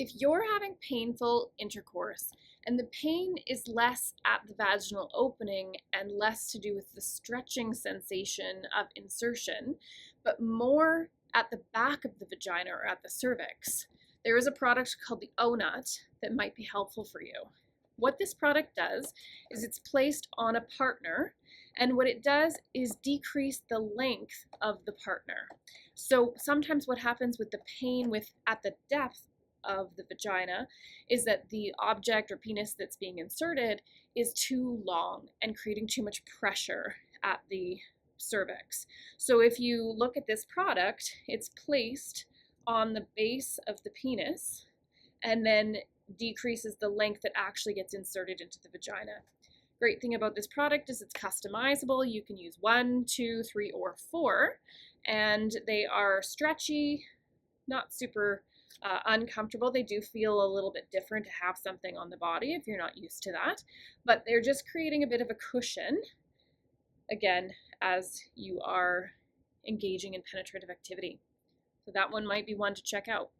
if you're having painful intercourse and the pain is less at the vaginal opening and less to do with the stretching sensation of insertion, but more at the back of the vagina or at the cervix, there is a product called the O-Nut that might be helpful for you. What this product does is it's placed on a partner, and what it does is decrease the length of the partner. So sometimes what happens with the pain at the depth of the vagina is that the object or penis that's being inserted is too long and creating too much pressure at the cervix. So if you look at this product, it's placed on the base of the penis and then decreases the length that actually gets inserted into the vagina. Great thing about this product is it's customizable. You can use 1, 2, 3, or 4, and they are stretchy, not super uncomfortable. They do feel a little bit different to have something on the body if you're not used to that, but they're just creating a bit of a cushion, again, as you are engaging in penetrative activity. So that one might be one to check out.